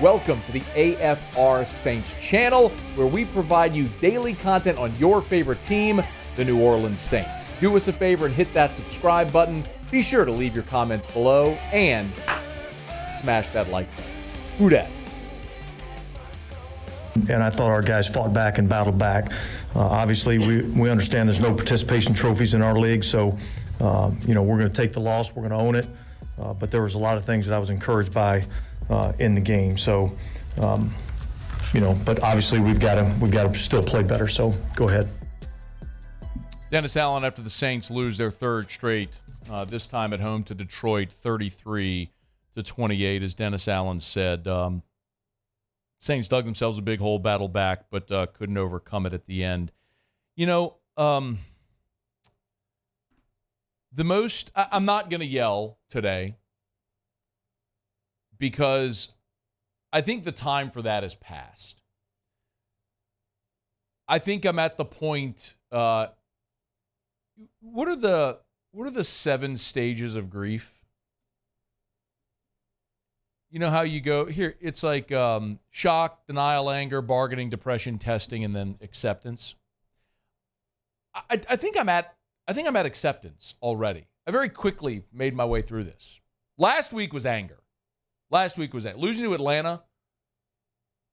Welcome to the AFR Saints channel, where we provide you daily content on your favorite team, the New Orleans Saints. Do us a favor and hit that subscribe button. Be sure to leave your comments below and smash that like button. Who dat? And I thought our guys fought back and battled back. Obviously, we understand there's no participation trophies in our league, so we're going to take the loss, we're going to own it. But there was a lot of things that I was encouraged by in the game. So, but obviously we've got to still play better. So go ahead. Dennis Allen, after the Saints lose their third straight, this time at home to Detroit, 33-28, as Dennis Allen said. Saints dug themselves a big hole, battled back, but couldn't overcome it at the end. I'm not going to yell today because I think the time for that has passed. I think I'm at the point, what are the 7 stages of grief? You know how you go here? It's like shock, denial, anger, bargaining, depression, testing, and then acceptance. I think I'm at acceptance already. I very quickly made my way through this. Last week was anger. Losing to Atlanta,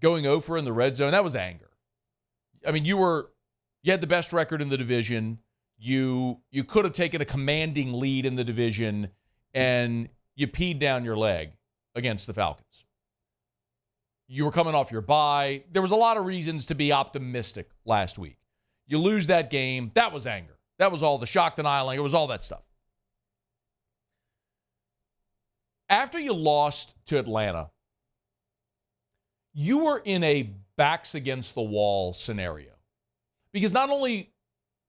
going over in the red zone, that was anger. I mean, you had the best record in the division. You could have taken a commanding lead in the division, and you peed down your leg against the Falcons. You were coming off your bye. There was a lot of reasons to be optimistic last week. You lose that game, that was anger. That was all the shock, denial, anger. It was all that stuff. After you lost to Atlanta, you were in a backs against the wall scenario. Because not only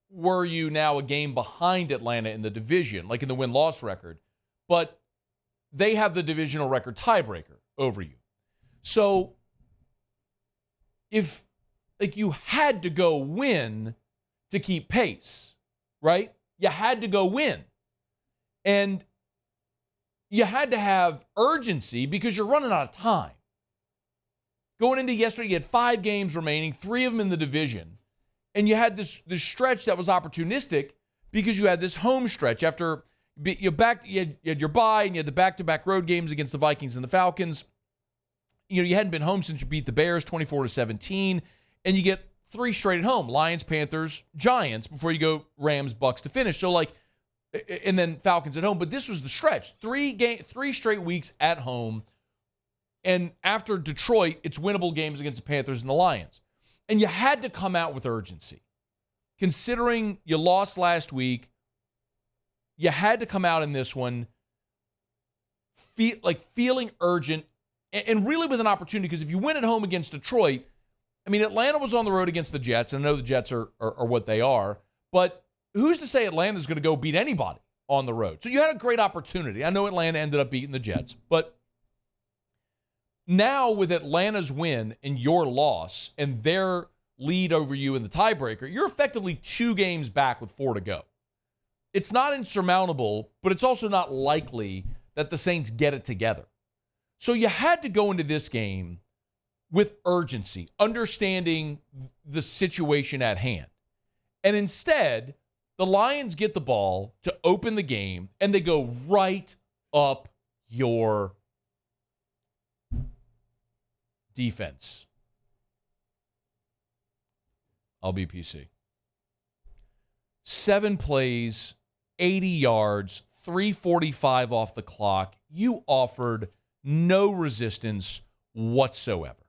were you now a game behind Atlanta in the division, like in the win-loss record, but they have the divisional record tiebreaker over you. So if you had to go win to keep pace, right? You had to go win. And you had to have urgency because you're running out of time. Going into yesterday, you had 5 games remaining, 3 of them in the division. And you had this stretch that was opportunistic because you had this home stretch after you had your bye and you had the back-to-back road games against the Vikings and the Falcons. You hadn't been home since you beat the Bears 24-17, and you get 3 straight at home: Lions, Panthers, Giants, before you go Rams, Bucks to finish. So and then Falcons at home. But this was the stretch: 3 straight weeks at home, and after Detroit, it's winnable games against the Panthers and the Lions. And you had to come out with urgency, considering you lost last week. You had to come out in this one feeling urgent and really with an opportunity, because if you win at home against Detroit, I mean, Atlanta was on the road against the Jets, and I know the Jets are what they are, but who's to say Atlanta's going to go beat anybody on the road? So you had a great opportunity. I know Atlanta ended up beating the Jets, but now with Atlanta's win and your loss and their lead over you in the tiebreaker, you're effectively 2 games back with 4 to go. It's not insurmountable, but it's also not likely that the Saints get it together. So you had to go into this game with urgency, understanding the situation at hand. And instead, the Lions get the ball to open the game, and they go right up your defense. I'll be PC. 7 plays, 80 yards, 3:45 off the clock. You offered no resistance whatsoever.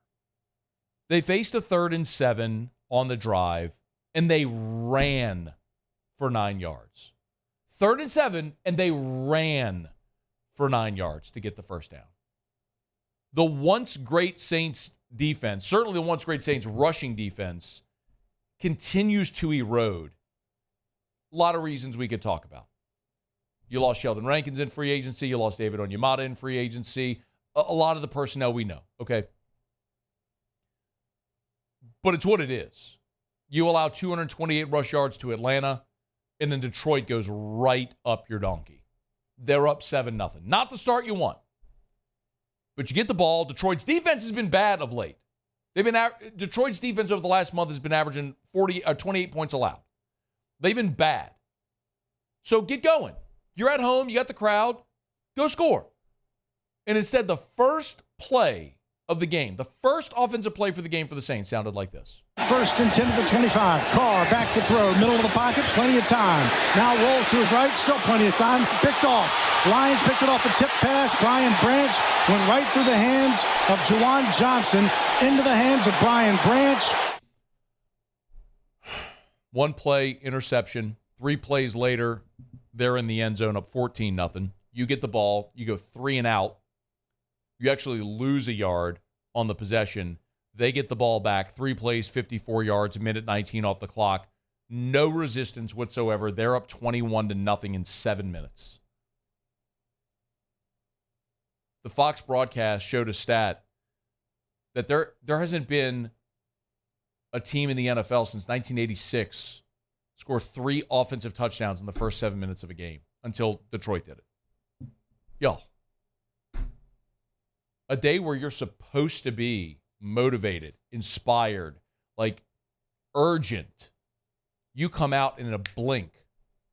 They faced a 3rd and 7 on the drive, and they ran for 9 yards. 3rd and 7, and they ran for 9 yards to get the first down. The once great Saints defense, certainly the once great Saints rushing defense, continues to erode. A lot of reasons we could talk about. You lost Sheldon Rankins in free agency. You lost David Onyemata in free agency. A lot of the personnel we know, okay? But it's what it is. You allow 228 rush yards to Atlanta, and then Detroit goes right up your donkey. They're up 7-0. Not the start you want. But you get the ball. Detroit's defense has been bad of late. Detroit's defense over the last month has been averaging 28 points allowed. They've been bad. So get going. You're at home. You got the crowd. Go score. And instead, the first play of the game, the first offensive play for the game for the Saints sounded like this. First and 10 to the 25. Carr back to throw. Middle of the pocket. Plenty of time. Now rolls to his right. Still plenty of time. Picked off. Lions picked it off a tip pass. Brian Branch went right through the hands of Juwan Johnson into the hands of Brian Branch. One play, interception. 3 plays later, they're in the end zone up 14-0. You get the ball. You go 3 and out. You actually lose a yard on the possession. They get the ball back. 3 plays, 54 yards, a minute 19 off the clock. No resistance whatsoever. They're up 21-0 in 7 minutes. The Fox broadcast showed a stat that there hasn't been a team in the NFL since 1986 score 3 offensive touchdowns in the first 7 minutes of a game until Detroit did it. Y'all. A day where you're supposed to be motivated, inspired, like urgent. You come out and in a blink,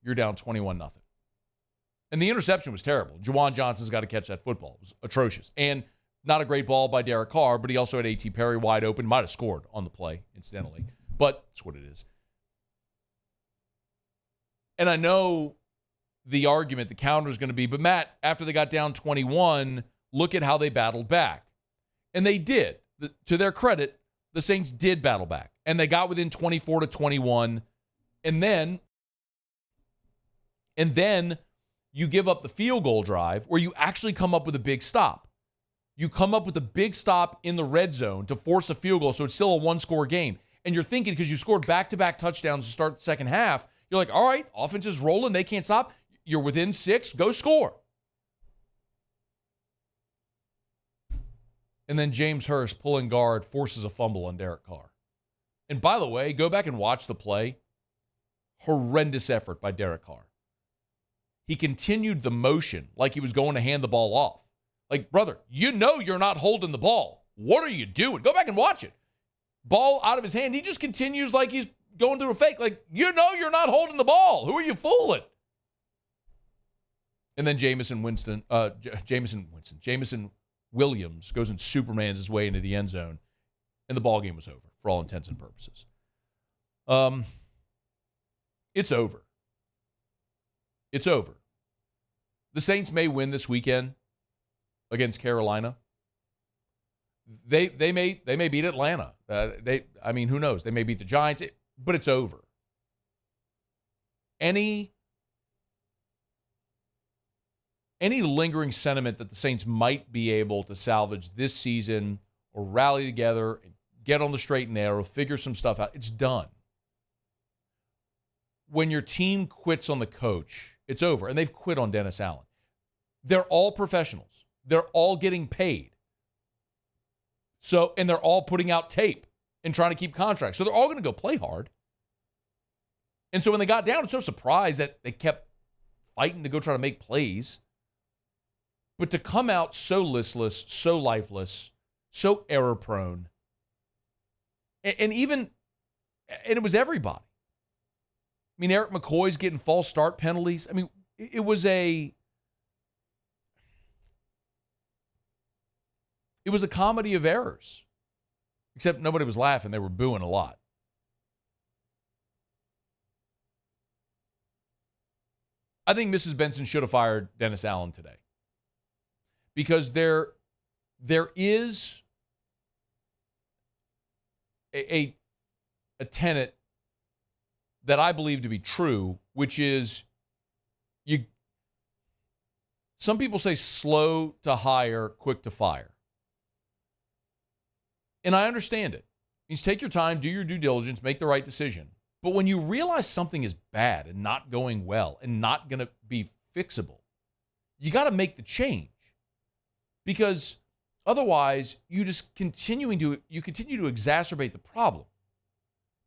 you're down 21-0. And the interception was terrible. Juwan Johnson's got to catch that football. It was atrocious. And not a great ball by Derek Carr, but he also had A.T. Perry wide open. Might have scored on the play, incidentally. But that's what it is. And I know the argument, the counter is going to be, but Matt, after they got down 21, look at how they battled back. And they did. To their credit, the Saints did battle back. And they got within 24-21. And then you give up the field goal drive where you actually come up with a big stop. You come up with a big stop in the red zone to force a field goal, so it's still a one-score game. And you're thinking, because you scored back-to-back touchdowns to start the second half, you're like, all right, offense is rolling. They can't stop. You're within 6. Go score. And then James Hurst, pulling guard, forces a fumble on Derek Carr. And by the way, go back and watch the play. Horrendous effort by Derek Carr. He continued the motion like he was going to hand the ball off. Like, brother, you know you're not holding the ball. What are you doing? Go back and watch it. Ball out of his hand. He just continues like he's going through a fake. Like, you know you're not holding the ball. Who are you fooling? And then Jameson Williams goes and Supermans his way into the end zone, and the ball game was over for all intents and purposes. It's over. It's over. The Saints may win this weekend against Carolina. They may beat Atlanta. Who knows? They may beat the Giants, but it's over. Any lingering sentiment that the Saints might be able to salvage this season or rally together and get on the straight and narrow, figure some stuff out, it's done. When your team quits on the coach, it's over. And they've quit on Dennis Allen. They're all professionals. They're all getting paid. And they're all putting out tape and trying to keep contracts. So they're all going to go play hard. And so when they got down, I'm so surprised that they kept fighting to go try to make plays. But to come out so listless, so lifeless, so error-prone, and it was everybody. I mean, Eric McCoy's getting false start penalties. I mean, it was a comedy of errors. Except nobody was laughing. They were booing a lot. I think Mrs. Benson should have fired Dennis Allen today. Because there is a tenet that I believe to be true, which is some people say slow to hire, quick to fire. And I understand it. It means take your time, do your due diligence, make the right decision. But when you realize something is bad and not going well and not going to be fixable, you got to make the change. Because otherwise, you continue to exacerbate the problem.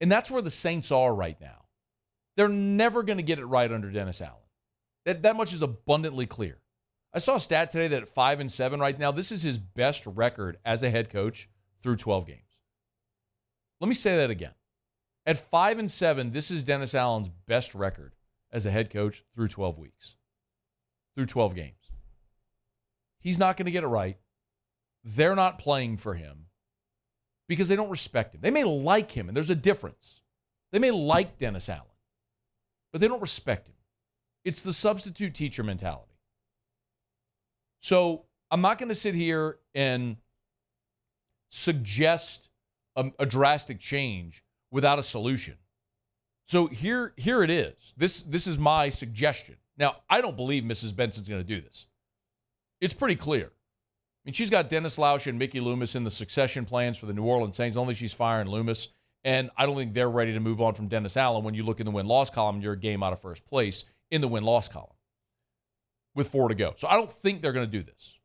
And that's where the Saints are right now. They're never going to get it right under Dennis Allen. That much is abundantly clear. I saw a stat today that at 5-7 right now, this is his best record as a head coach through 12 games. Let me say that again. At 5-7, this is Dennis Allen's best record as a head coach through 12 weeks, through 12 games. He's not going to get it right. They're not playing for him because they don't respect him. They may like him, and there's a difference. They may like Dennis Allen, but they don't respect him. It's the substitute teacher mentality. So I'm not going to sit here and suggest a drastic change without a solution. So here it is. This is my suggestion. Now, I don't believe Mrs. Benson's going to do this. It's pretty clear. I mean, she's got Dennis Lausch and Mickey Loomis in the succession plans for the New Orleans Saints. Only she's firing Loomis. And I don't think they're ready to move on from Dennis Allen. When you look in the win-loss column, you're a game out of first place in the win-loss column with 4 to go. So I don't think they're going to do this.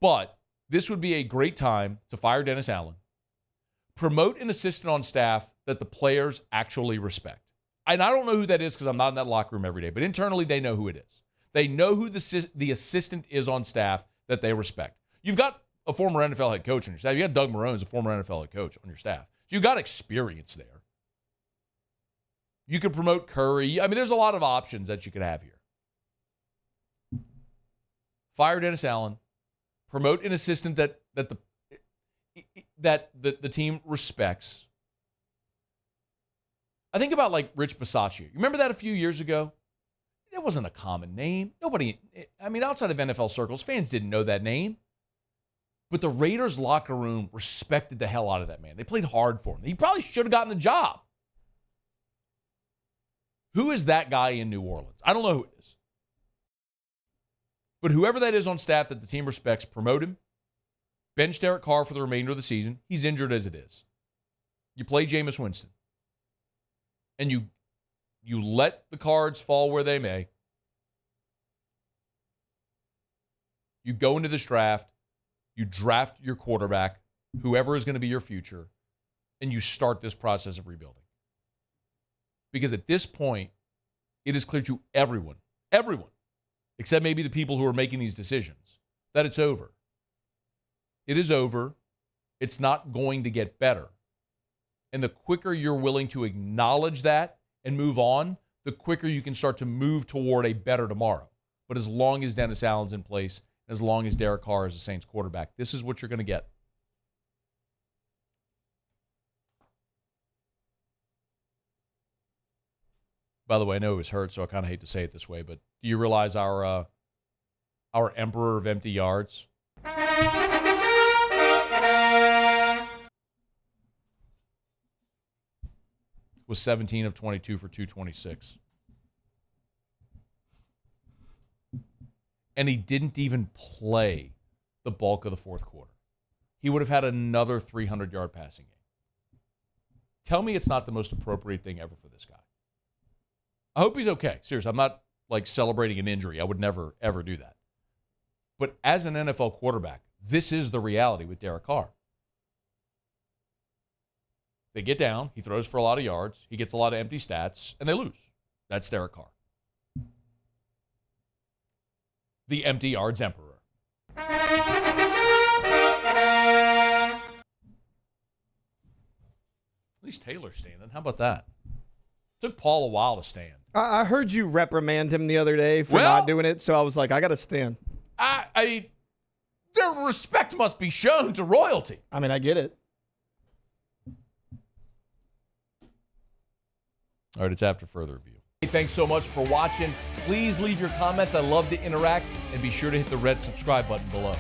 But this would be a great time to fire Dennis Allen, promote an assistant on staff that the players actually respect. And I don't know who that is because I'm not in that locker room every day, but internally they know who it is. They know who the assistant is on staff that they respect. You've got a former NFL head coach on your staff. You got Doug Marrone as a former NFL head coach on your staff. So you've got experience there. You could promote Curry. I mean, there's a lot of options that you could have here. Fire Dennis Allen. Promote an assistant that the team respects. I think about like Rich Bisaccia. You remember that a few years ago? It wasn't a common name. Nobody, I mean, outside of NFL circles, fans didn't know that name. But the Raiders locker room respected the hell out of that man. They played hard for him. He probably should have gotten the job. Who is that guy in New Orleans? I don't know who it is. But whoever that is on staff that the team respects, promote him. Bench Derek Carr for the remainder of the season. He's injured as it is. You play Jameis Winston. And you let the cards fall where they may. You go into this draft. You draft your quarterback, whoever is going to be your future, and you start this process of rebuilding. Because at this point, it is clear to everyone, except maybe the people who are making these decisions, that it's over. It is over. It's not going to get better. And the quicker you're willing to acknowledge that and move on, the quicker you can start to move toward a better tomorrow. But as long as Dennis Allen's in place, as long as Derek Carr is the Saints quarterback, this is what you're going to get. By the way, I know he was hurt, so I kind of hate to say it this way, but do you realize our emperor of empty yards was 17 of 22 for 226? And he didn't even play the bulk of the fourth quarter. He would have had another 300-yard passing game. Tell me it's not the most appropriate thing ever for this guy. I hope he's okay. Seriously, I'm not like celebrating an injury. I would never, ever do that. But as an NFL quarterback, this is the reality with Derek Carr. They get down. He throws for a lot of yards. He gets a lot of empty stats, and they lose. That's Derek Carr. The empty yards emperor. At least Taylor's standing. How about that? Took Paul a while to stand. I heard you reprimand him the other day for not doing it, so I was like, I got to stand. Their respect must be shown to royalty. I mean, I get it. All right, it's after further review. Hey, thanks so much for watching. Please leave your comments. I love to interact. And be sure to hit the red subscribe button below.